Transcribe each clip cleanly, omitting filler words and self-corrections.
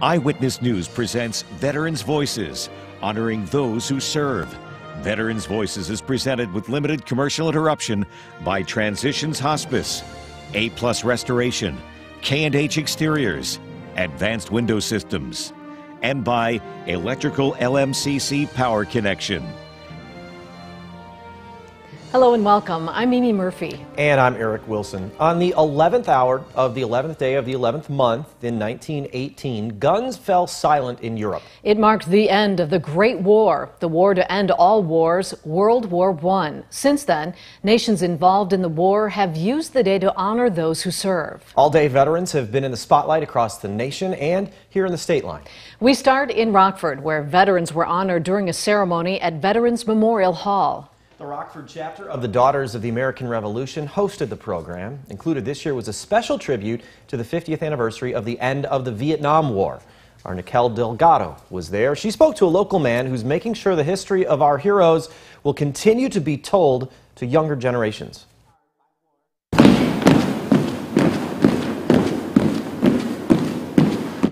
Eyewitness News presents Veterans Voices, honoring those who serve. Veterans Voices is presented with limited commercial interruption by Transitions Hospice, A+ Restoration, K&H Exteriors, Advanced Window Systems, and by Electrical LMCC Power Connection. Hello and welcome. I'm Mimi Murphy. And I'm Eric Wilson. On the 11th hour of the 11th day of the 11th month in 1918, guns fell silent in Europe. It marked the end of the Great War, the war to end all wars, World War I. Since then, nations involved in the war have used the day to honor those who serve. All-day veterans have been in the spotlight across the nation and here in the state line. We start in Rockford, where veterans were honored during a ceremony at Veterans Memorial Hall. The Rockford chapter of the Daughters of the American Revolution hosted the program. Included this year was a special tribute to the 50th anniversary of the end of the Vietnam War. Our Nicole Delgado was there. She spoke to a local man who's making sure the history of our heroes will continue to be told to younger generations.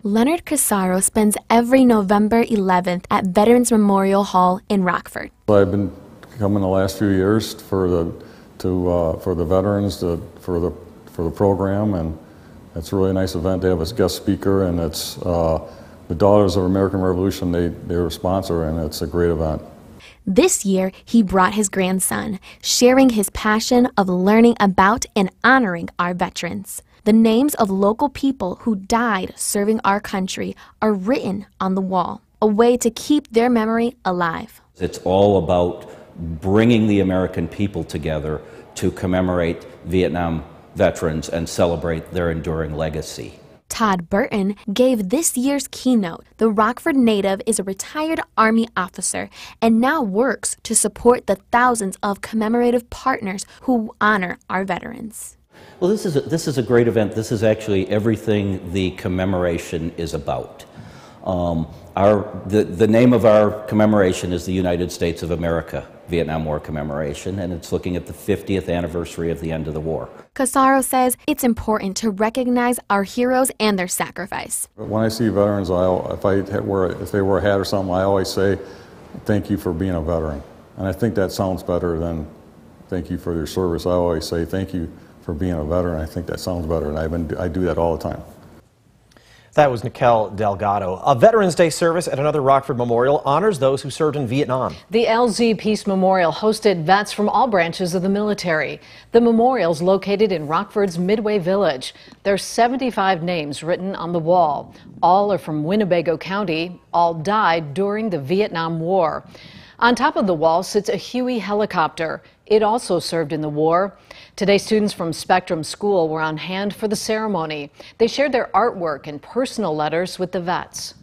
Leonard Casaro spends every November 11th at Veterans Memorial Hall in Rockford. I've been coming the last few years for the veterans, for the program, and it's a really nice event. They have a guest speaker, and it's the Daughters of American Revolution. They're a sponsor, and it's a great event. This year, he brought his grandson, sharing his passion of learning about and honoring our veterans. The names of local people who died serving our country are written on the wall, a way to keep their memory alive. It's all about bringing the American people together to commemorate Vietnam veterans and celebrate their enduring legacy. Todd Burton gave this year's keynote. The Rockford native is a retired Army officer and now works to support the thousands of commemorative partners who honor our veterans. Well, this is a great event. This is actually everything the commemoration is about. The name of our commemoration is the United States of America Vietnam War Commemoration, and it's looking at the 50th anniversary of the end of the war. Casaro says it's important to recognize our heroes and their sacrifice. When I see veterans, if they wear a hat or something, I always say, thank you for being a veteran. And I think that sounds better than thank you for your service. I always say thank you for being a veteran. I think that sounds better, and I do that all the time. That was Nicole Delgado. A Veterans Day service at another Rockford Memorial honors those who served in Vietnam. The LZ Peace Memorial hosted vets from all branches of the military. The memorial's located in Rockford's Midway Village. There's 75 names written on the wall. All are from Winnebago County. All died during the Vietnam War. On top of the wall sits a Huey helicopter. It also served in the war. Today, students from Spectrum School were on hand for the ceremony. They shared their artwork and personal letters with the vets.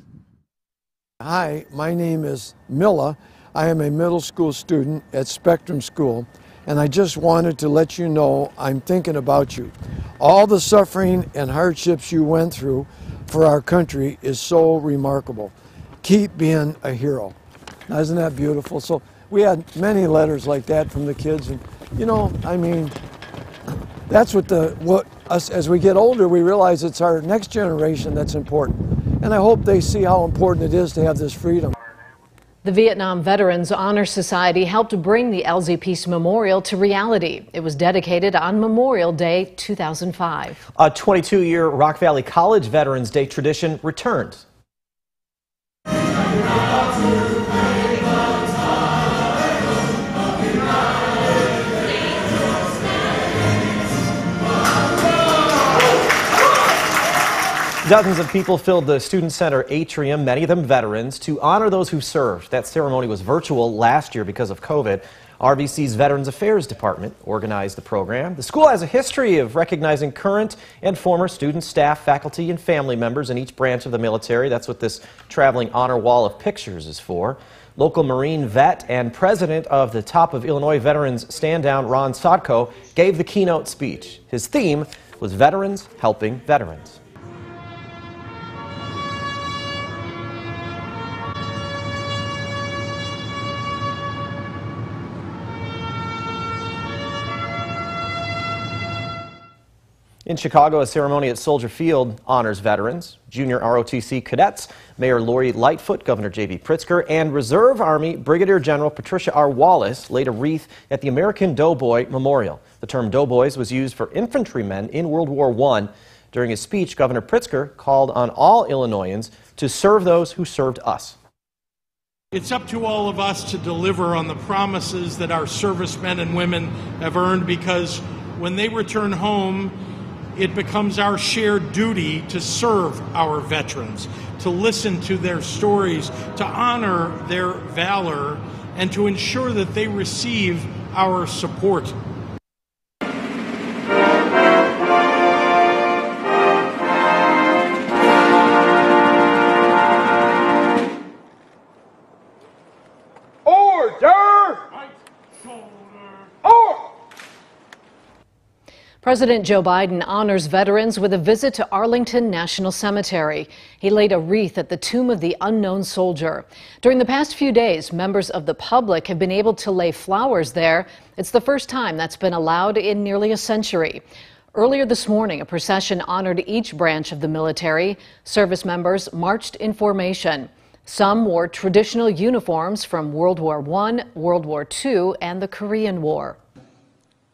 Hi, my name is Milla. I am a middle school student at Spectrum School, and I just wanted to let you know I'm thinking about you. All the suffering and hardships you went through for our country is so remarkable. Keep being a hero. Now, isn't that beautiful? So we had many letters like that from the kids, and you know, I mean, that's what us as we get older, we realize it's our next generation that's important. And I hope they see how important it is to have this freedom. The Vietnam Veterans Honor Society helped bring the LZ Peace Memorial to reality. It was dedicated on Memorial Day 2005. A 22-year Rock Valley College Veterans Day tradition returned. Dozens of people filled the Student Center atrium, many of them veterans, to honor those who served. That ceremony was virtual last year because of COVID. RVC's Veterans Affairs Department organized the program. The school has a history of recognizing current and former students, staff, faculty, and family members in each branch of the military. That's what this traveling honor wall of pictures is for. Local Marine vet and president of the Top of Illinois Veterans Stand Down, Ron Sodko, gave the keynote speech. His theme was Veterans Helping Veterans. In Chicago, a ceremony at Soldier Field honors veterans, junior ROTC cadets, Mayor Lori Lightfoot, Governor J.B. Pritzker, and Reserve Army Brigadier General Patricia R. Wallace laid a wreath at the American Doughboy Memorial. The term doughboys was used for infantrymen in World War I. During his speech, Governor Pritzker called on all Illinoisans to serve those who served us. It's up to all of us to deliver on the promises that our servicemen and women have earned, because when they return home, it becomes our shared duty to serve our veterans, to listen to their stories, to honor their valor, and to ensure that they receive our support. President Joe Biden honors veterans with a visit to Arlington National Cemetery. He laid a wreath at the tomb of the unknown soldier. During the past few days, members of the public have been able to lay flowers there. It's the first time that's been allowed in nearly a century. Earlier this morning, a procession honored each branch of the military. Service members marched in formation. Some wore traditional uniforms from World War I, World War II, and the Korean War.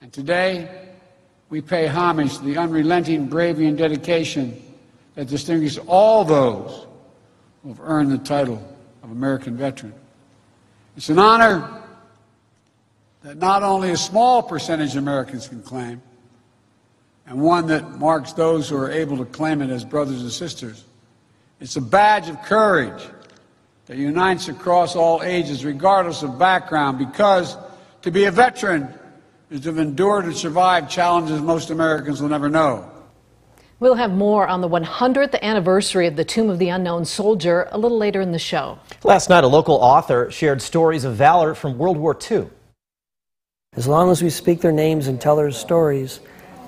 And today, we pay homage to the unrelenting bravery and dedication that distinguish all those who have earned the title of American veteran. It's an honor that not only a small percentage of Americans can claim, and one that marks those who are able to claim it as brothers and sisters. It's a badge of courage that unites across all ages, regardless of background, because to be a veteran is to have endured and survived challenges most Americans will never know. We'll have more on the 100th anniversary of the Tomb of the Unknown Soldier a little later in the show. Last night, a local author shared stories of valor from World War II. As long as we speak their names and tell their stories,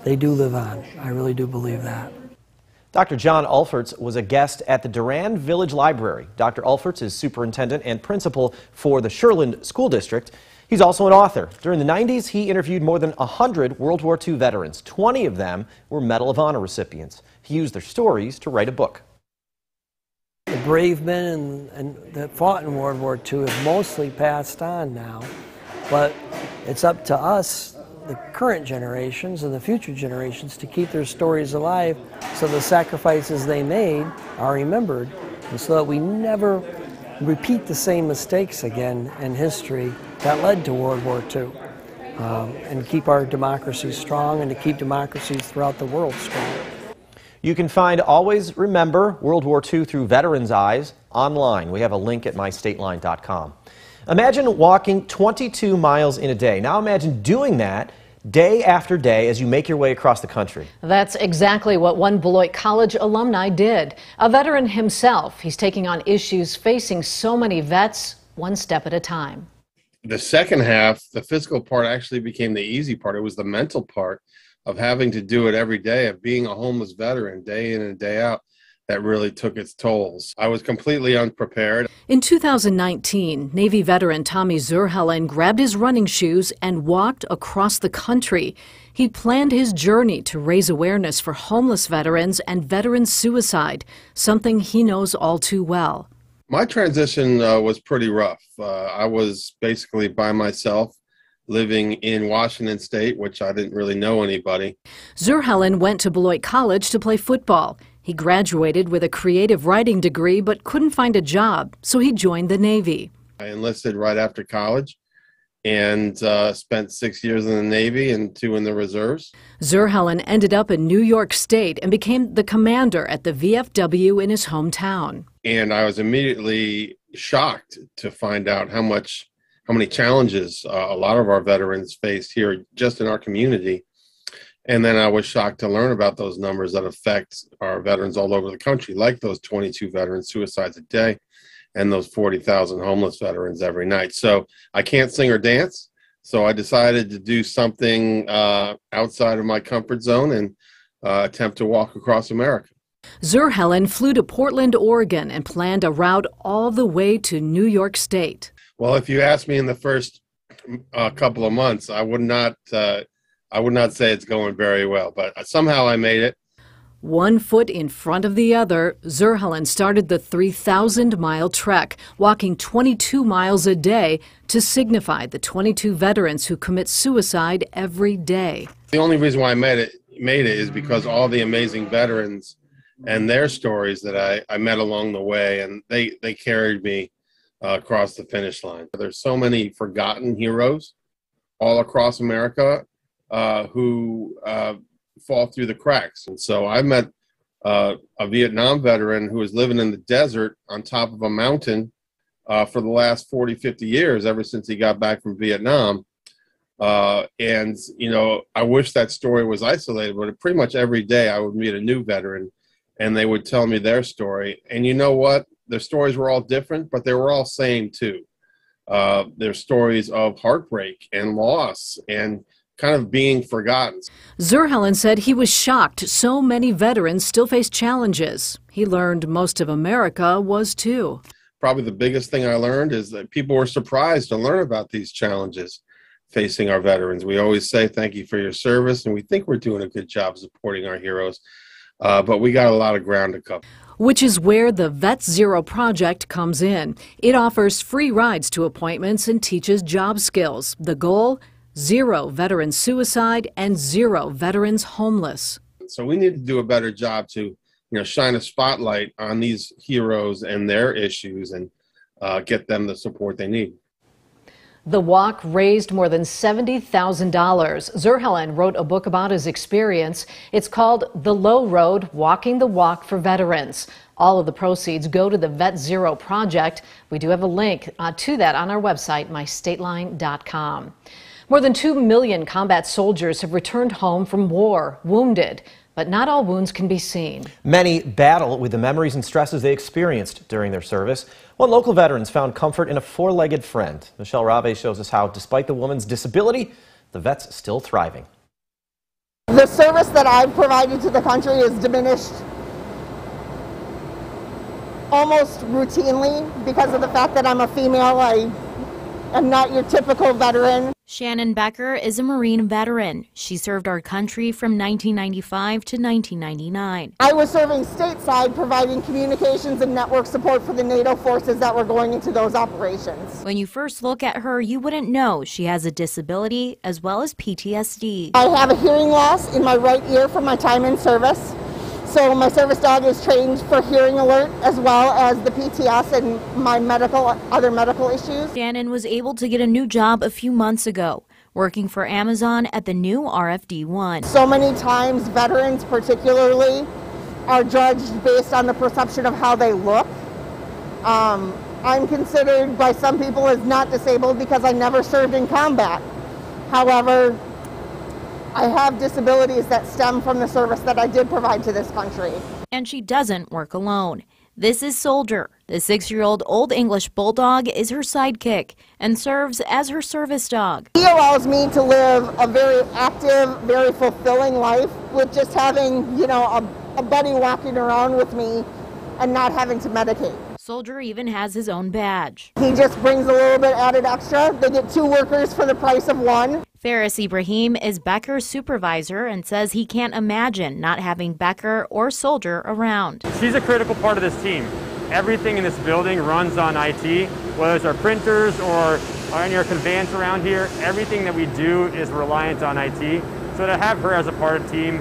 they do live on. I really do believe that. Dr. John Ulferts was a guest at the Durand Village Library. Dr. Ulferts is superintendent and principal for the Sherland School District. He's also an author. During the 90s, he interviewed more than 100 World War II veterans. 20 of them were Medal of Honor recipients. He used their stories to write a book. The brave men that fought in World War II have mostly passed on now, but it's up to us, the current generations and the future generations, to keep their stories alive so the sacrifices they made are remembered, and so that we never repeat the same mistakes again in history that led to World War II, and keep our democracies strong and to keep democracies throughout the world strong. You can find Always Remember World War II Through Veterans' Eyes online. We have a link at mystateline.com. Imagine walking 22 miles in a day. Now imagine doing that day after day as you make your way across the country. That's exactly what one Beloit College alumni did. A veteran himself, he's taking on issues facing so many vets one step at a time. The second half, the physical part, actually became the easy part. It was the mental part of having to do it every day, of being a homeless veteran day in and day out, that really took its tolls. I was completely unprepared. In 2019, Navy veteran Tommy Zurhelen grabbed his running shoes and walked across the country. He planned his journey to raise awareness for homeless veterans and veteran suicide, something he knows all too well. My transition was pretty rough. I was basically by myself, living in Washington State, which I didn't really know anybody. Zurhelen went to Beloit College to play football. He graduated with a creative writing degree but couldn't find a job, so he joined the Navy. I enlisted right after college and spent 6 years in the Navy and 2 in the reserves. Zurhelen ended up in New York State and became the commander at the VFW in his hometown. And I was immediately shocked to find out how many challenges a lot of our veterans faced here just in our community. And then I was shocked to learn about those numbers that affect our veterans all over the country, like those 22 veteran suicides a day and those 40,000 homeless veterans every night. So I can't sing or dance, so I decided to do something outside of my comfort zone and attempt to walk across America. Zurhelen flew to Portland, Oregon, and planned a route all the way to New York State. Well, if you asked me in the first couple of months, I I would not say it's going very well, but somehow I made it. 1 foot in front of the other, Zurhalan started the 3,000-mile trek, walking 22 miles a day to signify the 22 veterans who commit suicide every day. The only reason why I made it is because all the amazing veterans and their stories that I met along the way, and they carried me across the finish line. There's so many forgotten heroes all across America who fall through the cracks. And so I met a Vietnam veteran who was living in the desert on top of a mountain for the last 40, 50 years, ever since he got back from Vietnam. And, you know, I wish that story was isolated, but pretty much every day I would meet a new veteran and they would tell me their story. And you know what? Their stories were all different, but they were all same too. Their stories of heartbreak and loss and kind of being forgotten. Zurhalan said he was shocked so many veterans still face challenges. He learned most of America was too. Probably the biggest thing I learned is that people were surprised to learn about these challenges facing our veterans. We always say thank you for your service, and we think we're doing a good job supporting our heroes, but we got a lot of ground to cover. Which is where the Vet Zero project comes in. It offers free rides to appointments and teaches job skills. The goal? 0 veterans suicide and 0 veterans homeless. So we need to do a better job to, shine a spotlight on these heroes and their issues and get them the support they need. The walk raised more than $70,000. Zurhalan wrote a book about his experience. It's called The Low Road, Walking the Walk for Veterans. All of the proceeds go to the Vet Zero project. We do have a link to that on our website, mystateline.com. More than 2 million combat soldiers have returned home from war, wounded. But not all wounds can be seen. Many battle with the memories and stresses they experienced during their service. One local veterans found comfort in a 4-legged friend. Michelle Rave shows us how, despite the woman's disability, the vet's still thriving. The service that I've provided to the country is diminished almost routinely because of the fact that I'm a female. I am not your typical veteran. Shannon Becker is a Marine veteran. She served our country from 1995 to 1999. I was serving stateside, providing communications and network support for the NATO forces that were going into those operations. When you first look at her, you wouldn't know she has a disability as well as PTSD. I have a hearing loss in my right ear from my time in service. So my service dog is trained for hearing alert as well as the PTS and my other medical issues. Shannon was able to get a new job a few months ago, working for Amazon at the new RFD1. So many times veterans particularly are judged based on the perception of how they look. I'm considered by some people as not disabled because I never served in combat. However, I have disabilities that stem from the service that I did provide to this country. And she doesn't work alone. This is Soldier. The 6-year-old Old English Bulldog is her sidekick and serves as her service dog. He allows me to live a very active, very fulfilling life with just having, a buddy walking around with me and not having to medicate. Soldier even has his own badge. He just brings a little bit added extra. They get 2 workers for the price of 1. Ferris Ibrahim is Becker's supervisor and says he can't imagine not having Becker or Soldier around. She's a critical part of this team. Everything in this building runs on IT, whether it's our printers or any of our conveyance around here. Everything that we do is reliant on IT. So to have her as a part of the team,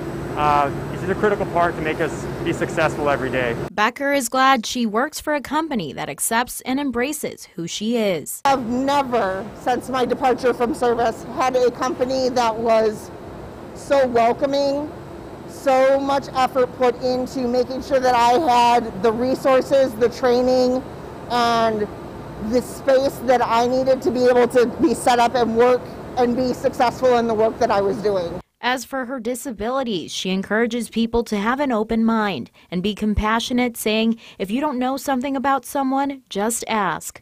she's a critical part to make us be successful every day. Becker is glad she works for a company that accepts and embraces who she is. I've never, since my departure from service, had a company that was so welcoming, so much effort put into making sure that I had the resources, the training, and the space that I needed to be able to be set up and work and be successful in the work that I was doing. As for her disabilities, she encourages people to have an open mind and be compassionate, saying, if you don't know something about someone, just ask.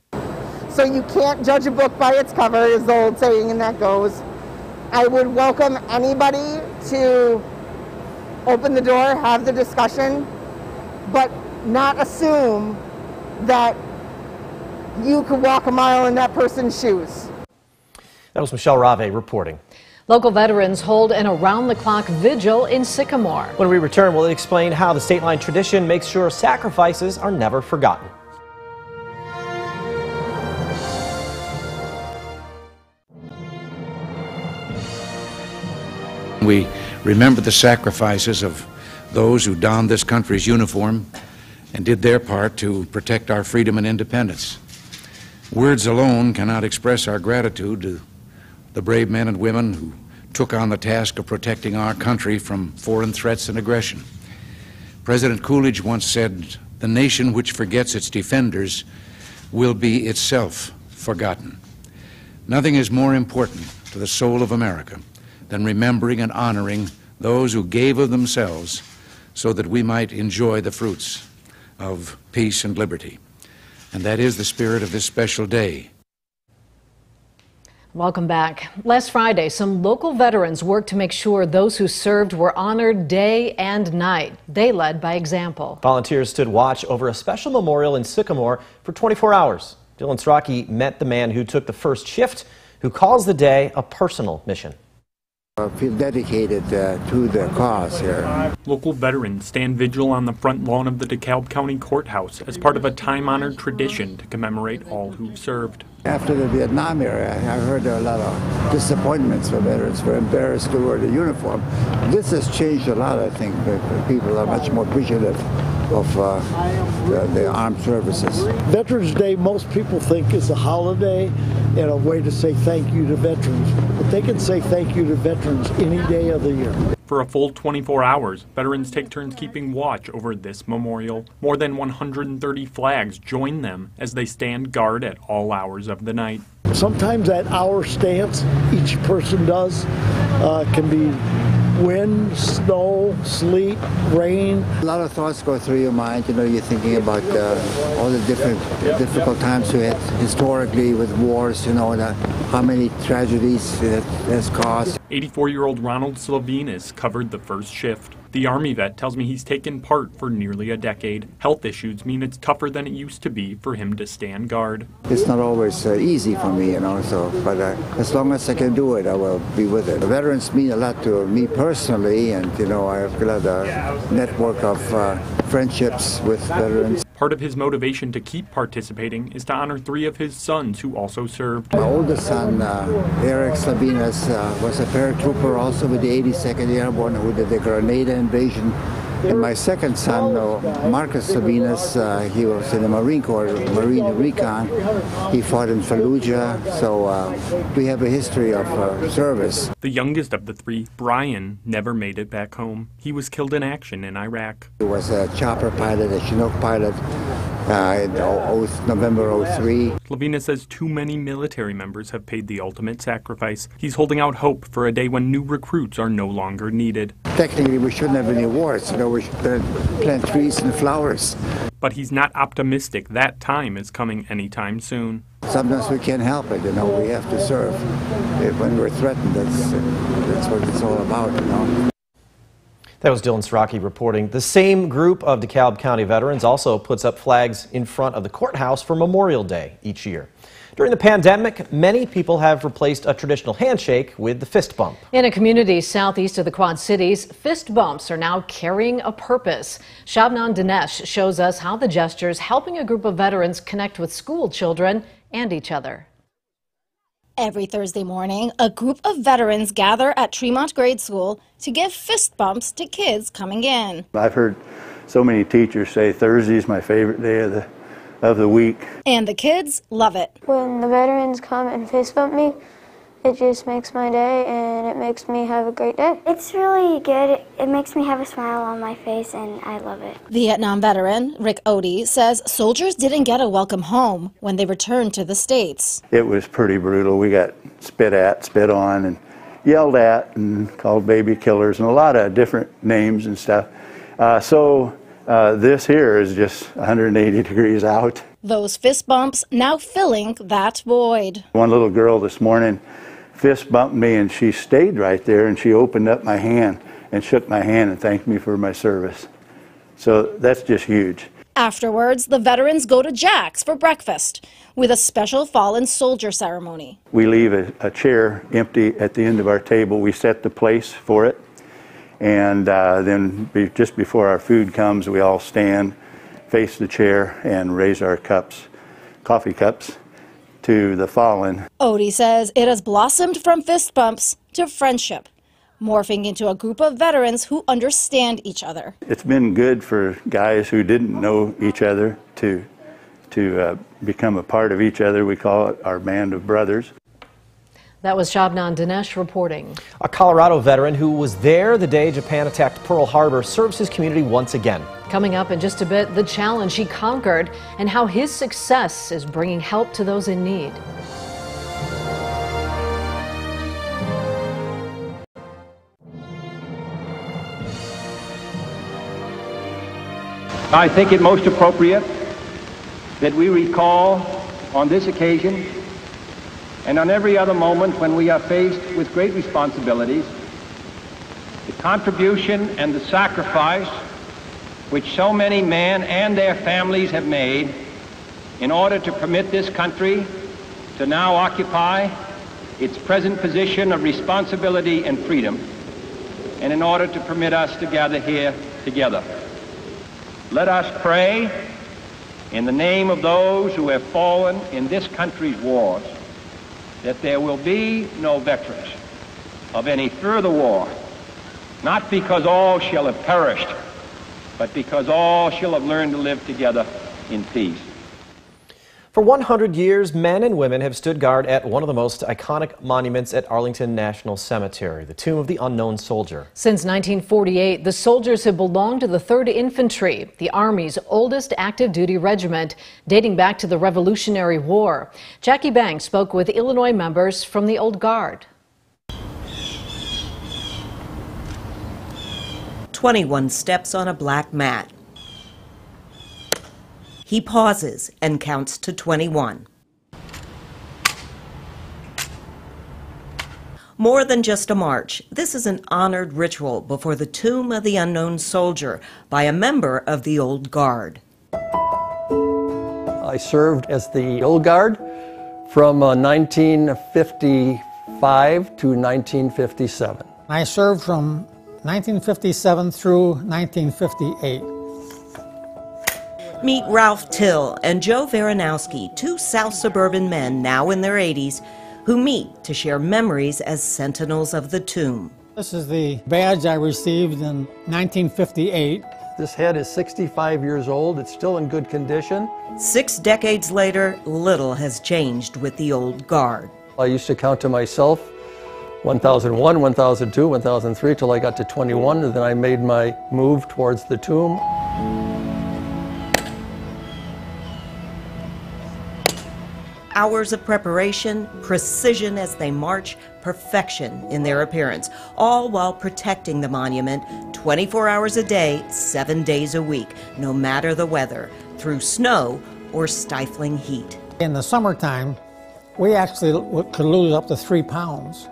So you can't judge a book by its cover, is the old saying, and that goes. I would welcome anybody to open the door, have the discussion, but not assume that you could walk a mile in that person's shoes. That was Michelle Rave reporting. Local veterans hold an around-the-clock vigil in Sycamore. When we return, we'll explain how the state line tradition makes sure sacrifices are never forgotten. We remember the sacrifices of those who donned this country's uniform and did their part to protect our freedom and independence. Words alone cannot express our gratitude to the brave men and women who took on the task of protecting our country from foreign threats and aggression. President Coolidge once said, "The nation which forgets its defenders will be itself forgotten." Nothing is more important to the soul of America than remembering and honoring those who gave of themselves so that we might enjoy the fruits of peace and liberty. And that is the spirit of this special day. Welcome back. Last Friday, some local veterans worked to make sure those who served were honored day and night. They led by example. Volunteers stood watch over a special memorial in Sycamore for 24 hours. Dylan Strachey met the man who took the first shift, who calls the day a personal mission. I feel dedicated to the cause here. Local veterans stand vigil on the front lawn of the DeKalb County Courthouse as part of a time-honored tradition to commemorate all who served. After the Vietnam era, I heard there are a lot of disappointments for veterans, were embarrassed to wear the uniform. This has changed a lot, I think. People are much more appreciative of the armed services. Veterans Day, most people think is a holiday and a way to say thank you to veterans. But they can say thank you to veterans any day of the year. For a full 24 hours, veterans take turns keeping watch over this memorial. More than 130 flags join them as they stand guard at all hours of the night. Sometimes that hour stance each person does can be wind, snow, sleet, rain. A lot of thoughts go through your mind. You know, you're thinking about all the different difficult times we had historically with wars, you know, how many tragedies it has caused. 84-year-old Ronald Slavinas covered the first shift. The Army vet tells me he's taken part for nearly a decade. Health issues mean it's tougher than it used to be for him to stand guard. It's not always easy for me, you know, but as long as I can do it, I will be with it. The veterans mean a lot to me personally, and, you know, I've got a network of friendships with veterans. Part of his motivation to keep participating is to honor 3 of his sons who also served. My oldest son, Eric Sabinas, was a paratrooper also with the 82nd Airborne who did the Grenada invasion. And my second son, Marcus Sabinas, he was in the Marine Corps, Marine Recon. He fought in Fallujah, so we have a history of service. The youngest of the 3, Brian, never made it back home. He was killed in action in Iraq. He was a chopper pilot, a Chinook pilot, in November '03. Slavina says too many military members have paid the ultimate sacrifice. He's holding out hope for a day when new recruits are no longer needed. Technically, we shouldn't have any wars. You know, we should plant trees and flowers. But he's not optimistic that time is coming anytime soon. Sometimes we can't help it, you know, we have to serve. When we're threatened, that's what it's all about, you know. That was Dylan Strachey reporting. The same group of DeKalb County veterans also puts up flags in front of the courthouse for Memorial Day each year. During the pandemic, many people have replaced a traditional handshake with the fist bump. In a community southeast of the Quad Cities, fist bumps are now carrying a purpose. Shabnan Dinesh shows us how the gesture's helping a group of veterans connect with school children and each other. Every Thursday morning, a group of veterans gather at Tremont Grade School to give fist bumps to kids coming in. I've heard so many teachers say Thursday is my favorite day of the week. And the kids love it. When the veterans come and fist bump me, it just makes my day and it makes me have a great day. It's really good. It makes me have a smile on my face and I love it. Vietnam veteran Rick Odie says soldiers didn't get a welcome home when they returned to the States. It was pretty brutal. We got spit at, spit on, and yelled at and called baby killers and a lot of different names and stuff. This here is just 180 degrees out. Those fist bumps now filling that void. One little girl this morning fist bumped me and she stayed right there and she opened up my hand and shook my hand and thanked me for my service. So that's just huge. Afterwards, the veterans go to Jack's for breakfast with a special fallen soldier ceremony. We leave a chair empty at the end of our table. We set the place for it. And then just before our food comes, we all stand, face the chair, and raise our cups, coffee cups, to the fallen. Odie says it has blossomed from fist bumps to friendship, morphing into a group of veterans who understand each other. It's been good for guys who didn't know each other to become a part of each other. We call it our band of brothers. That was Shabnan Dinesh reporting. A Colorado veteran who was there the day Japan attacked Pearl Harbor serves his community once again. Coming up in just a bit, the challenge he conquered and how his success is bringing help to those in need. I think it most appropriate that we recall on this occasion and on every other moment when we are faced with great responsibilities, the contribution and the sacrifice which so many men and their families have made in order to permit this country to now occupy its present position of responsibility and freedom, and in order to permit us to gather here together. Let us pray in the name of those who have fallen in this country's wars that there will be no veterans of any further war, not because all shall have perished, but because all shall have learned to live together in peace. For 100 years, men and women have stood guard at one of the most iconic monuments at Arlington National Cemetery, the Tomb of the Unknown Soldier. Since 1948, the soldiers have belonged to the 3rd Infantry, the Army's oldest active duty regiment, dating back to the Revolutionary War. Jackie Banks spoke with Illinois members from the Old Guard. 21 steps on a black mat. He pauses and counts to 21. More than just a march, this is an honored ritual before the Tomb of the Unknown Soldier by a member of the Old Guard. I served as the Old Guard from 1955 to 1957. I served from 1957 through 1958. Meet Ralph Till and Joe Varanowski, two South suburban men now in their 80s who meet to share memories as sentinels of the tomb. This is the badge I received in 1958. This head is 65 years old. It's still in good condition. 6 decades later, little has changed with the Old Guard. I used to count to myself 1001, 1002, 1003 till I got to 21, and then I made my move towards the tomb. Hours of preparation, precision as they march, perfection in their appearance, all while protecting the monument 24 hours a day, 7 days a week, no matter the weather, through snow or stifling heat. In the summertime, we actually could lose up to 3 pounds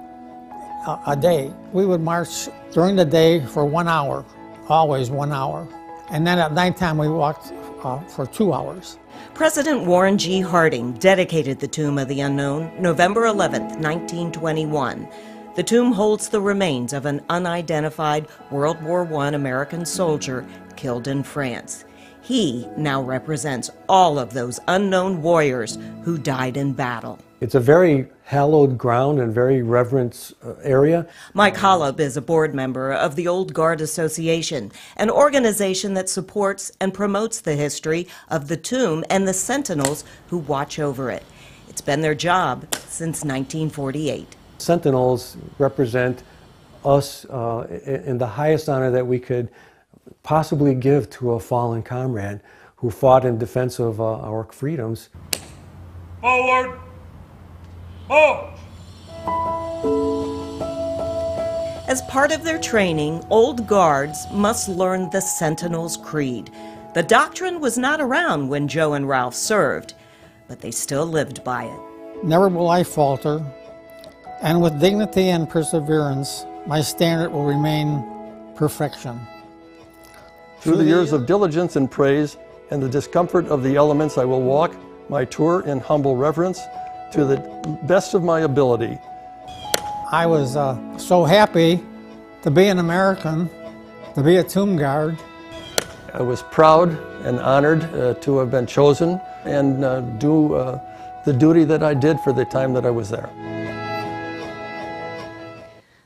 a day. We would march during the day for 1 hour, always 1 hour. And then at nighttime we walked for 2 hours. President Warren G. Harding dedicated the Tomb of the Unknown November 11, 1921. The tomb holds the remains of an unidentified World War I American soldier killed in France. He now represents all of those unknown warriors who died in battle. It's a very hallowed ground and very reverent area. Mike Holub is a board member of the Old Guard Association, an organization that supports and promotes the history of the tomb and the sentinels who watch over it. It's been their job since 1948. Sentinels represent us in the highest honor that we could possibly give to a fallen comrade who fought in defense of our freedoms. Forward! March! As part of their training, Old Guards must learn the Sentinel's Creed. The doctrine was not around when Joe and Ralph served, but they still lived by it. Never will I falter, and with dignity and perseverance, my standard will remain perfection. Through the years of diligence and praise and the discomfort of the elements, I will walk my tour in humble reverence to the best of my ability. I was so happy to be an American, to be a tomb guard. I was proud and honored to have been chosen and do the duty that I did for the time that I was there.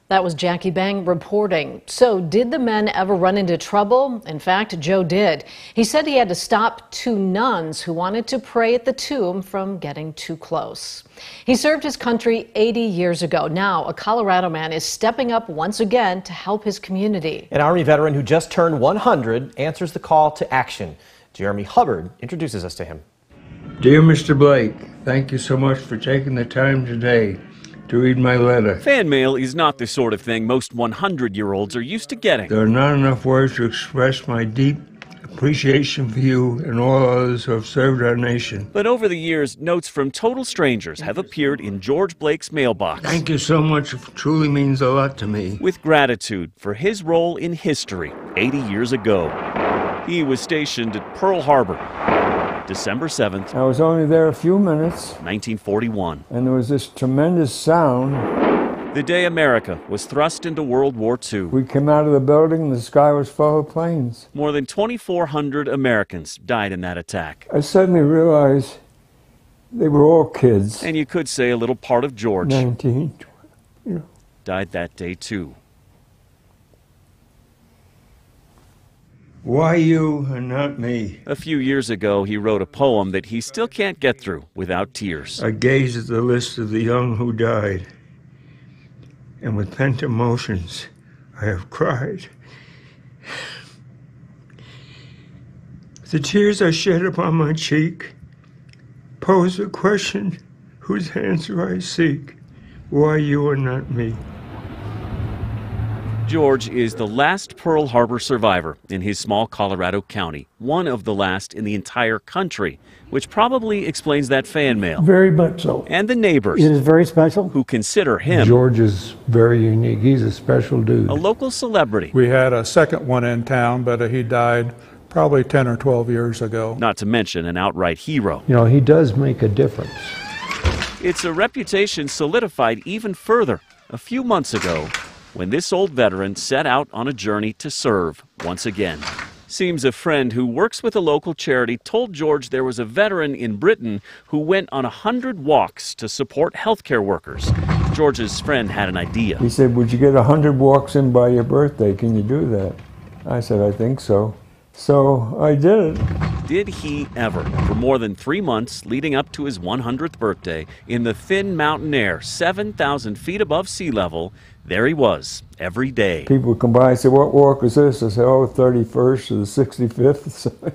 That was Jackie Bang reporting. So did the men ever run into trouble? In fact, Joe did. He said he had to stop two nuns who wanted to pray at the tomb from getting too close. He served his country 80 years ago. Now, a Colorado man is stepping up once again to help his community. An Army veteran who just turned 100 answers the call to action. Jeremy Hubbard introduces us to him. Dear Mr. Blake, thank you so much for taking the time today to read my letter. Fan mail is not the sort of thing most 100-year-olds are used to getting. There are not enough words to express my deep appreciation for you and all others who have served our nation. But over the years, notes from total strangers have appeared in George Blake's mailbox. Thank you so much. It truly means a lot to me. With gratitude for his role in history 80 years ago. He was stationed at Pearl Harbor, December 7th. I was only there a few minutes. 1941. And there was this tremendous sound. The day America was thrust into World War II. We came out of the building and the sky was full of planes. More than 2,400 Americans died in that attack. I suddenly realized they were all kids. And you could say a little part of George 19, died that day too. Why you and not me? A few years ago, he wrote a poem that he still can't get through without tears. I gaze at the list of the young who died, and with pent emotions, I have cried. The tears I shed upon my cheek pose a question whose answer I seek. Why you and not me? George is the last Pearl Harbor survivor in his small Colorado county, one of the last in the entire country, which probably explains that fan mail. Very much so. And the neighbors. It is very special. Who consider him George is very unique. He's a special dude. a local celebrity. We had a second one in town, but he died probably 10 or 12 years ago. Not to mention an outright hero. You know, he does make a difference. It's a reputation solidified even further a few months ago when this old veteran set out on a journey to serve once again. Seems a friend who works with a local charity told George there was a veteran in Britain who went on 100 walks to support healthcare workers. George's friend had an idea. He said, would you get 100 walks in by your birthday? Can you do that? I said, I think so. So I did it. Did he ever? For more than 3 months leading up to his 100th birthday, in the thin mountain air, 7,000 feet above sea level, there he was, every day. People would come by and say, what walk is this? I said, oh, 31st to the 65th.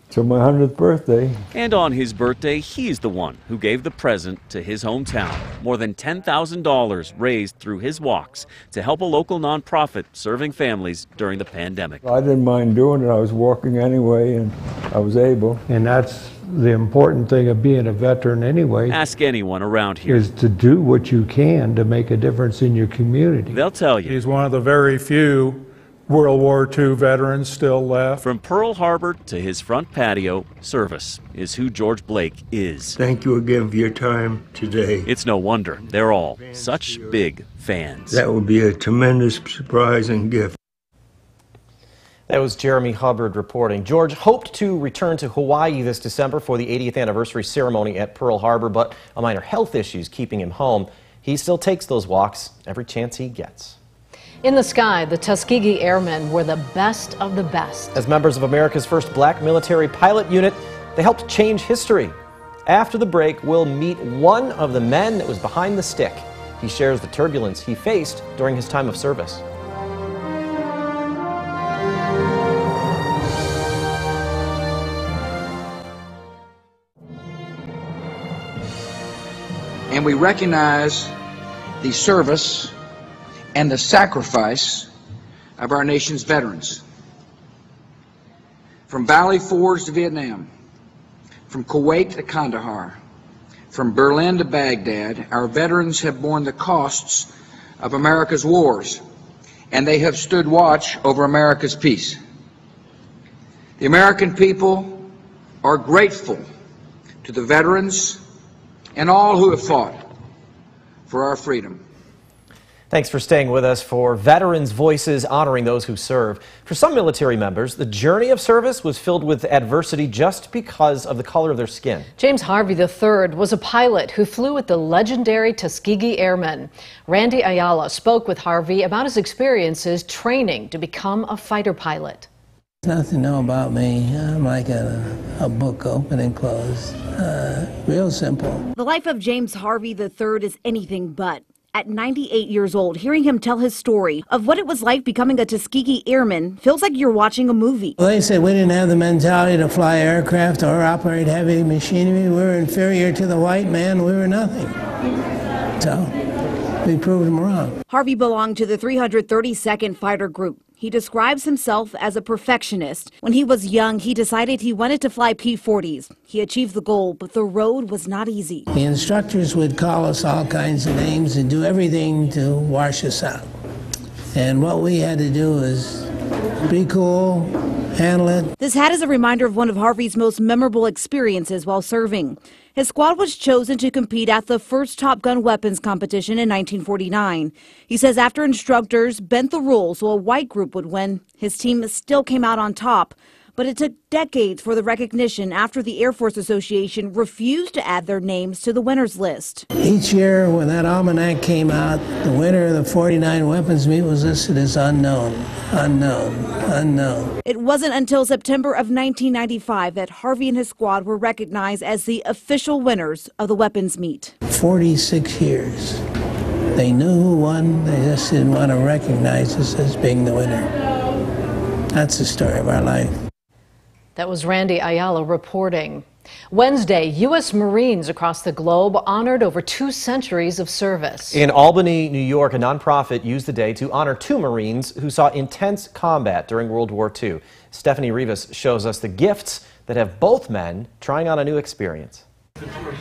Till my 100th birthday. And on his birthday, he's the one who gave the present to his hometown. More than $10,000 raised through his walks to help a local nonprofit serving families during the pandemic. I didn't mind doing it. I was walking anyway, and I was able. And that's the important thing of being a veteran anyway. Ask anyone around here. Is to do what you can to make a difference in your community. They'll tell you. He's one of the very few World War II veterans still left. From Pearl Harbor to his front patio, service is who George Blake is. Thank you again for your time today. It's no wonder they're all such big fans. That would be a tremendous surprise and gift. That was Jeremy Hubbard reporting. George hoped to return to Hawaii this December for the 80th anniversary ceremony at Pearl Harbor, but a minor health issues keeping him home. He still takes those walks every chance he gets. In the sky, the Tuskegee Airmen were the best of the best. As members of America's first black military pilot unit, they helped change history. After the break, we'll meet one of the men that was behind the stick. He shares the turbulence he faced during his time of service. And we recognize the service and the sacrifice of our nation's veterans. From Valley Forge to Vietnam, from Kuwait to Kandahar, from Berlin to Baghdad, our veterans have borne the costs of America's wars, and they have stood watch over America's peace. The American people are grateful to the veterans and all who have fought for our freedom. Thanks for staying with us for Veterans Voices Honoring Those Who Serve. For some military members, the journey of service was filled with adversity just because of the color of their skin. James Harvey III was a pilot who flew with the legendary Tuskegee Airmen. Randy Ayala spoke with Harvey about his experiences training to become a fighter pilot. There's nothing to know about me. I'm like a book, open and closed. Real simple. The life of James Harvey III is anything but. At 98 years old, hearing him tell his story of what it was like becoming a Tuskegee Airman feels like you're watching a movie. Well, they said we didn't have the mentality to fly aircraft or operate heavy machinery. We were inferior to the white man. We were nothing. So we proved them wrong. Harvey belonged to the 332nd Fighter Group. He describes himself as a perfectionist. When he was young, he decided he wanted to fly P-40s. He achieved the goal, but the road was not easy. The instructors would call us all kinds of names and do everything to wash us out. And what we had to do was be cool, handle it. This hat is a reminder of one of Harvey's most memorable experiences while serving. His squad was chosen to compete at the first Top Gun weapons competition in 1949. He says after instructors bent the rules so a white group would win, his team still came out on top. But it took decades for the recognition after the Air Force Association refused to add their names to the winners list. Each year when that almanac came out, the winner of the 49 weapons meet was listed as unknown, unknown, unknown. It wasn't until September of 1995 that Harvey and his squad were recognized as the official winners of the weapons meet. 46 years. They knew who won, they just didn't want to recognize us as being the winner. That's the story of our life. That was Randy Ayala reporting. Wednesday, U.S. Marines across the globe honored over 2 centuries of service. In Albany, New York, a nonprofit used the day to honor 2 Marines who saw intense combat during World War II. Stephanie Rivas shows us the gifts that have both men trying on a new experience.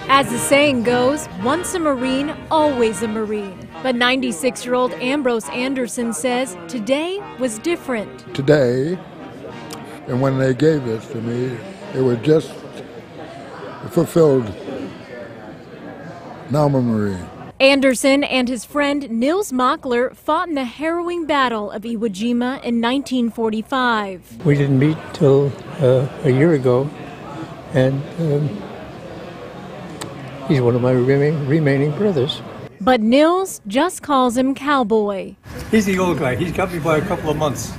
As the saying goes, once a Marine, always a Marine. But 96-year-old Ambrose Anderson says today was different. Today, and when they gave this to me, it was just fulfilled. Now I'm a Marine. Anderson and his friend Nils Mockler fought in the harrowing Battle of Iwo Jima in 1945. We didn't meet till a year ago, and he's one of my remaining brothers. But Nils just calls him Cowboy. He's the old guy. He's got me by a couple of months.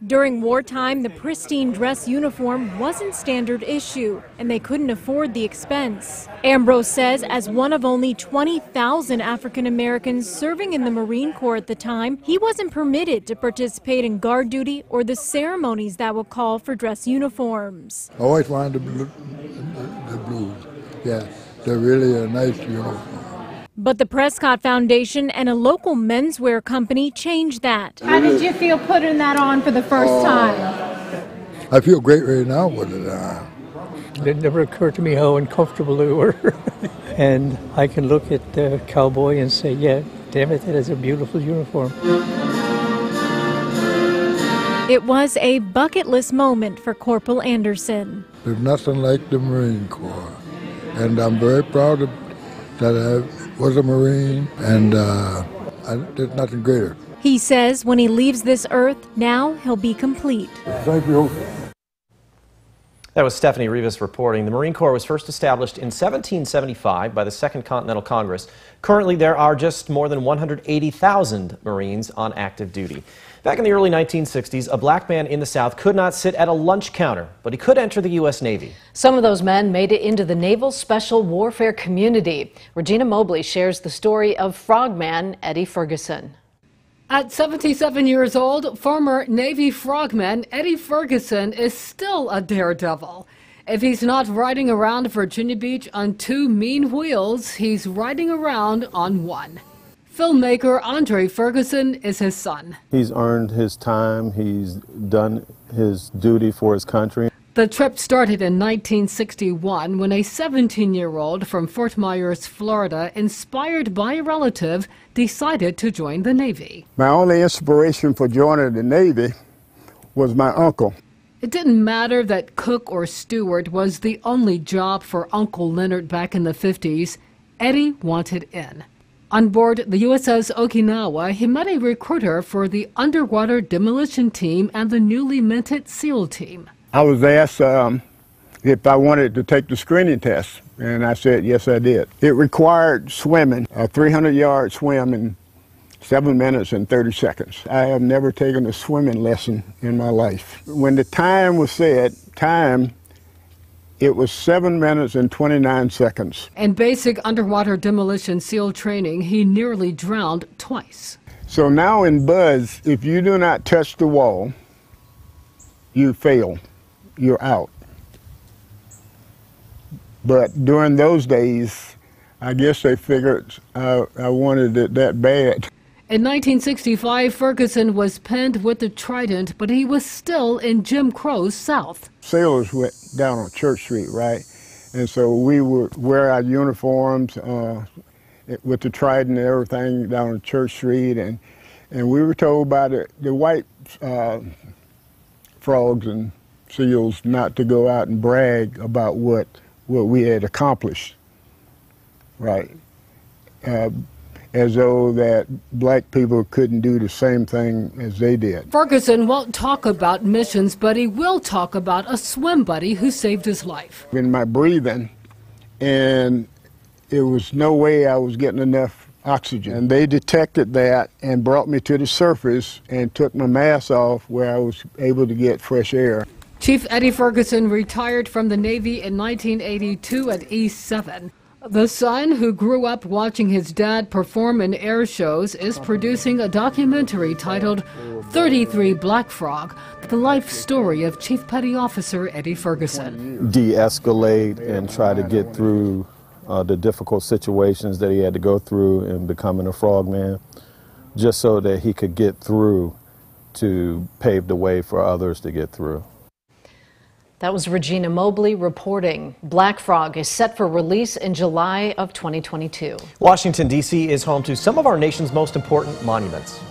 During wartime, the pristine dress uniform wasn't standard issue, and they couldn't afford the expense. Ambrose says as one of only 20,000 African Americans serving in the Marine Corps at the time, he wasn't permitted to participate in guard duty or the ceremonies that would call for dress uniforms. I always wanted the blues. Yeah, they're really a nice uniform. But the Prescott Foundation and a local menswear company changed that. How did you feel putting that on for the first time? I feel great right now with it on. It never occurred to me how uncomfortable they were. And I can look at the Cowboy and say, yeah, damn it, that is a beautiful uniform. It was a bucket list moment for Corporal Anderson. There's nothing like the Marine Corps. And I'm very proud that I was a Marine, and there's nothing greater. He says when he leaves this earth, now he'll be complete. Thank you. That was Stephanie Rivas reporting. The Marine Corps was first established in 1775 by the Second Continental Congress. Currently, there are just more than 180,000 Marines on active duty. Back in the early 1960s, a black man in the South could not sit at a lunch counter, but he could enter the U.S. Navy. Some of those men made it into the Naval Special Warfare community. Regina Mobley shares the story of frogman Eddie Ferguson. At 77 years old, former Navy frogman Eddie Ferguson is still a daredevil. If he's not riding around Virginia Beach on 2 mean wheels, he's riding around on 1. Filmmaker Andre Ferguson is his son. He's earned his time. He's done his duty for his country. The trip started in 1961 when a 17-year-old from Fort Myers, Florida, inspired by a relative, decided to join the Navy. My only inspiration for joining the Navy was my uncle. It didn't matter that cook or steward was the only job for Uncle Leonard back in the 50s. Eddie wanted in. On board the USS Okinawa, he met a recruiter for the underwater demolition team and the newly minted SEAL team. I was asked if I wanted to take the screening test, and I said yes, I did. It required swimming, a 300-yard swim in 7 minutes and 30 seconds. I have never taken a swimming lesson in my life. When the time was said, it was 7 minutes and 29 seconds. In basic underwater demolition SEAL training, he nearly drowned twice. So now in Buzz, if you do not touch the wall, you fail. You're out. But during those days, I guess they figured I wanted it that bad. In 1965, Ferguson was pinned with the trident, but he was still in Jim Crow's South. Sailors went down on Church Street, right? And so we would wear our uniforms with the trident and everything down on Church Street. And we were told by the white frogs and SEALs not to go out and brag about what we had accomplished, right? As though that black people couldn't do the same thing as they did. Ferguson won't talk about missions, but he will talk about a swim buddy who saved his life. In my breathing, and there was no way I was getting enough oxygen. And they detected that and brought me to the surface and took my mask off where I was able to get fresh air. Chief Eddie Ferguson retired from the Navy in 1982 at E7. The son, who grew up watching his dad perform in air shows, is producing a documentary titled 33 Black Frog, the life story of Chief Petty Officer Eddie Ferguson. De-escalate and try to get through the difficult situations that he had to go through in becoming a frogman, just so that he could get through to pave the way for others to get through. That was Regina Mobley reporting. Black Frog is set for release in July of 2022. Washington, D.C. is home to some of our nation's most important monuments.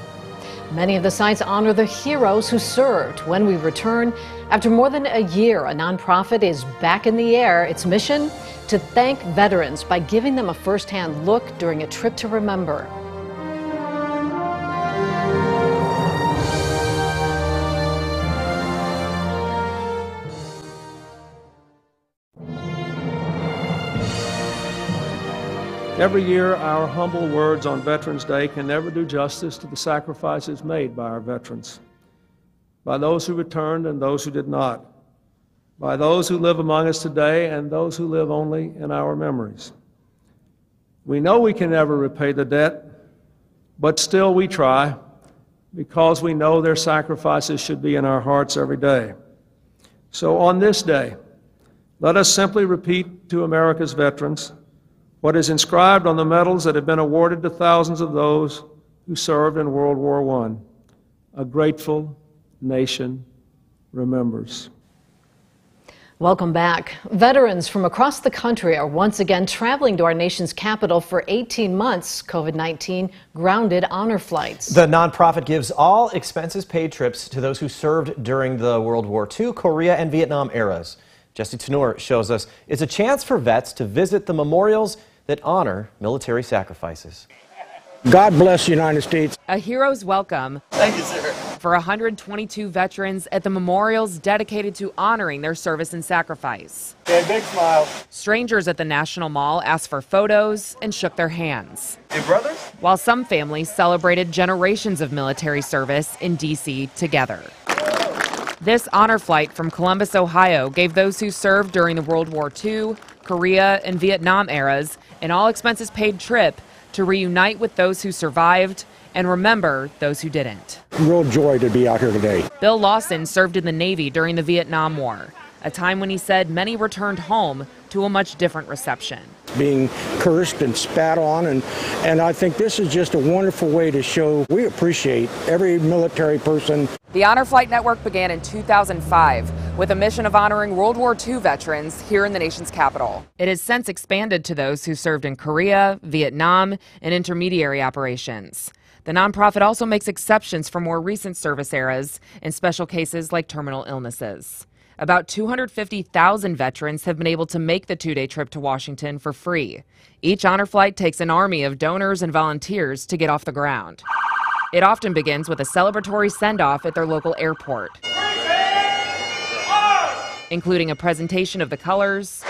Many of the sites honor the heroes who served. When we return, after more than a year, a nonprofit is back in the air. Its mission? To thank veterans by giving them a first-hand look during a trip to remember. Every year, our humble words on Veterans Day can never do justice to the sacrifices made by our veterans, by those who returned and those who did not, by those who live among us today and those who live only in our memories. We know we can never repay the debt, but still we try, because we know their sacrifices should be in our hearts every day. So on this day, let us simply repeat to America's veterans what is inscribed on the medals that have been awarded to thousands of those who served in World War I. A grateful nation remembers. Welcome back. Veterans from across the country are once again traveling to our nation's capital for 18 months. COVID-19 grounded honor flights. The nonprofit gives all expenses paid trips to those who served during the World War II, Korea, and Vietnam eras. Jesse Tenor shows us it's a chance for vets to visit the memorials that honor military sacrifices. God bless the United States. A hero's welcome. Thank you, sir. For 122 veterans at the memorials dedicated to honoring their service and sacrifice. Okay, big smile. Strangers at the National Mall asked for photos and shook their hands. Hey, brothers? While some families celebrated generations of military service in D.C. together. This honor flight from Columbus, Ohio gave those who served during the World War II, Korea, and Vietnam eras an all-expenses-paid trip to reunite with those who survived and remember those who didn't. Real joy to be out here today. Bill Lawson served in the Navy during the Vietnam War, a time when he said many returned home to a much different reception. Being cursed and spat on, and I think this is just a wonderful way to show we appreciate every military person. The Honor Flight Network began in 2005 with a mission of honoring World War II veterans here in the nation's capital. It has since expanded to those who served in Korea, Vietnam, and intermediary operations. The nonprofit also makes exceptions for more recent service eras in special cases like terminal illnesses. About 250,000 veterans have been able to make the two-day trip to Washington for free. Each honor flight takes an army of donors and volunteers to get off the ground. It often begins with a celebratory send-off at their local airport, including a presentation of the colors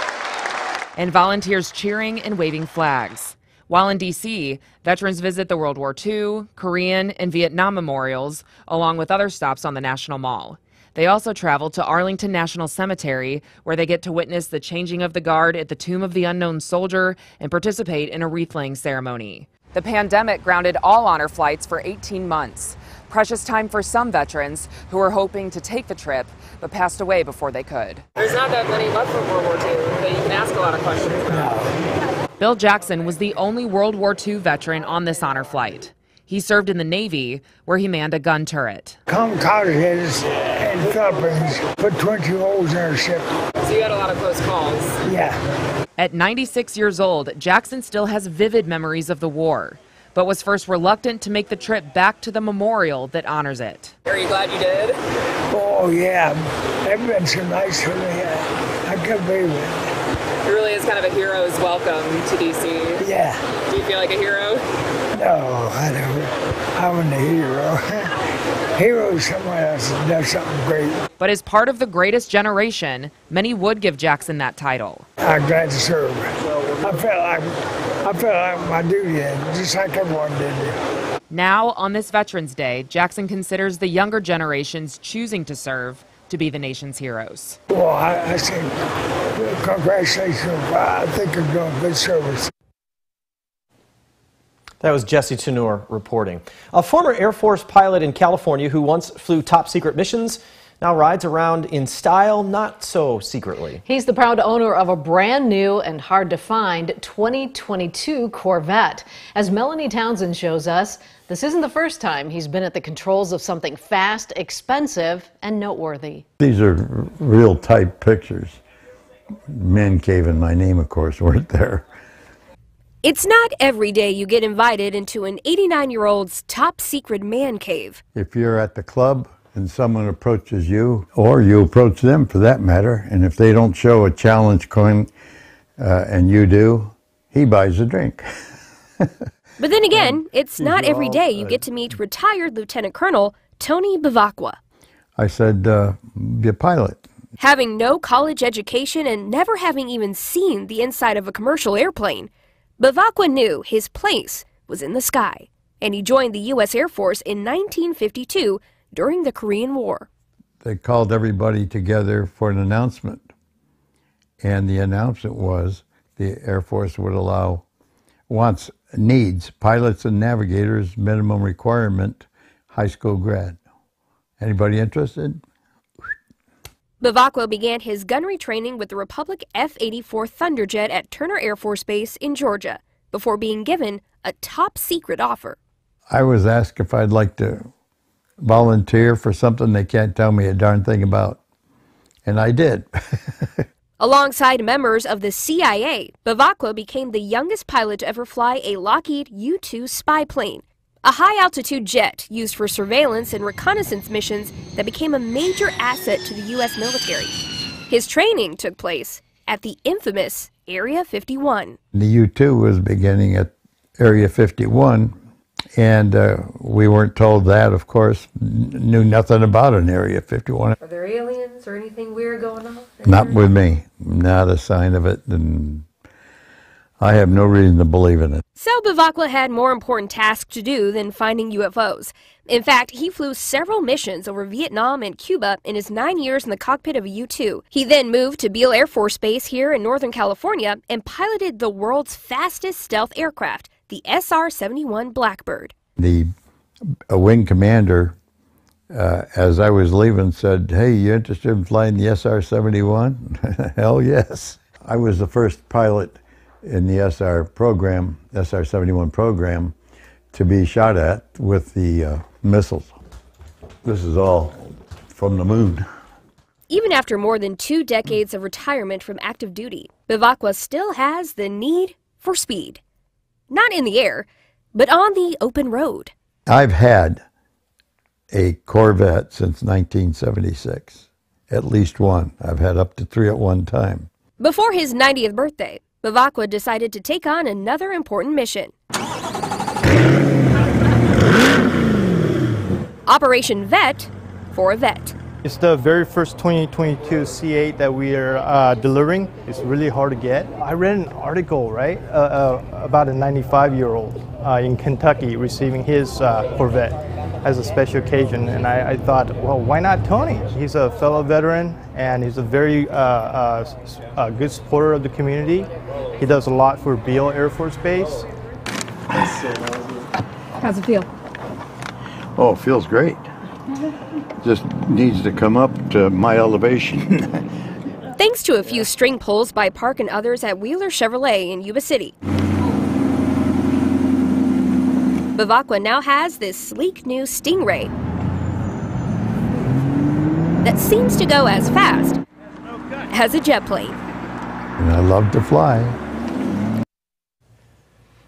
and volunteers cheering and waving flags. While in D.C., veterans visit the World War II, Korean, and Vietnam memorials, along with other stops on the National Mall. They also travel to Arlington National Cemetery, where they get to witness the changing of the guard at the Tomb of the Unknown Soldier and participate in a wreath-laying ceremony. The pandemic grounded all honor flights for 18 months. Precious time for some veterans who were hoping to take the trip, but passed away before they could. There's not that many left from World War II that you can ask a lot of questions about. Bill Jackson was the only World War II veteran on this honor flight. He served in the Navy, where he manned a gun turret. Kamikazes in the Philippines put 20 holes in our ship. So you had a lot of close calls? Yeah. At 96 years old, Jackson still has vivid memories of the war, but was first reluctant to make the trip back to the memorial that honors it. Are you glad you did? Oh, yeah. They've been so nice to me. I couldn't believe it. It really is kind of a hero's welcome to D.C. Yeah. Do you feel like a hero? No, I don't. I'm a hero. Hero is someone else that does something great. But as part of the greatest generation, many would give Jackson that title. I'm glad to serve. I felt like my duty, just like everyone did. Now, on this Veterans Day, Jackson considers the younger generations choosing to serve to be the nation's heroes. Well, I say congratulations. I think you're doing good service. That was Jesse Tenor reporting. A former Air Force pilot in California who once flew top-secret missions now rides around in style, not so secretly. He's the proud owner of a brand new and hard-to-find 2022 Corvette. As Melanie Townsend shows us, this isn't the first time he's been at the controls of something fast, expensive, and noteworthy. These are real-type pictures. Man cave and my name, of course, weren't there. It's not every day you get invited into an 89-year-old's top-secret man cave. If you're at the club and someone approaches you, or you approach them for that matter, and if they don't show a challenge coin and you do, he buys a drink. But then again, it's not every day you get to meet retired Lieutenant Colonel Tony Bavacqua. I said, be a pilot. Having no college education and never having even seen the inside of a commercial airplane, Bavacqua knew his place was in the sky, and he joined the U.S. Air Force in 1952 during the Korean War. They called everybody together for an announcement, and the announcement was the Air Force would needs pilots and navigators, minimum requirement, high school grad. Anybody interested? Bavacqua began his gunnery training with the Republic F-84 Thunderjet at Turner Air Force Base in Georgia, before being given a top-secret offer. I was asked if I'd like to volunteer for something they can't tell me a darn thing about, and I did. Alongside members of the CIA, Bavacqua became the youngest pilot to ever fly a Lockheed U-2 spy plane, a high-altitude jet used for surveillance and reconnaissance missions that became a major asset to the U.S. military. His training took place at the infamous Area 51. The U-2 was beginning at Area 51, and we weren't told that, of course, knew nothing about an Area 51. Are there aliens or anything weird going on? Not with me, not a sign of it, and I have no reason to believe in it. So Bavacqua had more important tasks to do than finding UFOs. In fact, he flew several missions over Vietnam and Cuba in his 9 years in the cockpit of a U-2. He then moved to Beale Air Force Base here in Northern California and piloted the world's fastest stealth aircraft, the SR-71 Blackbird. A wing commander, as I was leaving, said, "Hey, you interested in flying the SR-71? Hell yes. I was the first pilot in the SR-71 program, to be shot at with the missiles. This is all from the moon." Even after more than 2 decades of retirement from active duty, Bavacqua still has the need for speed. Not in the air, but on the open road. I've had a Corvette since 1976. At least one. I've had up to 3 at one time. Before his 90th birthday, Bevacqua decided to take on another important mission. Operation Vet for a vet. It's the very first 2022 C8 that we are delivering. It's really hard to get. I read an article, right, about a 95-year-old in Kentucky receiving his Corvette as a special occasion, and I thought, well, why not Tony? He's a fellow veteran, and he's a very good supporter of the community. He does a lot for Beale Air Force Base. How's it feel? Oh, it feels great. Just needs to come up to my elevation. Thanks to a few string pulls by Park and others at Wheeler Chevrolet in Yuba City. Bevacqua now has this sleek new Stingray that seems to go as fast as a jet plane. And I love to fly.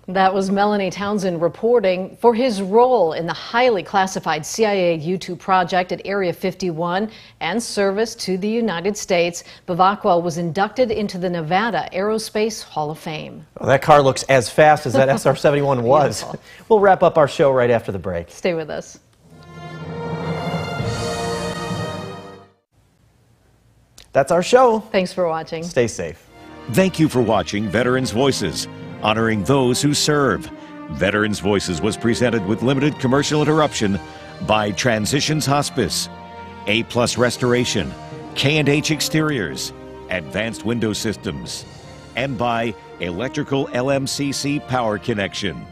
That was Melanie Townsend reporting. For his role in the highly classified CIA U-2 project at Area 51 and service to the United States, Bevacqua was inducted into the Nevada Aerospace Hall of Fame. Well, that car looks as fast as that SR-71 was. We'll wrap up our show right after the break. Stay with us. That's our show. Thanks for watching. Stay safe. Thank you for watching Veterans Voices, honoring those who serve. Veterans Voices was presented with limited commercial interruption by Transitions Hospice, A+ Restoration, K&H Exteriors, Advanced Window Systems, and by Electrical LMCC Power Connection.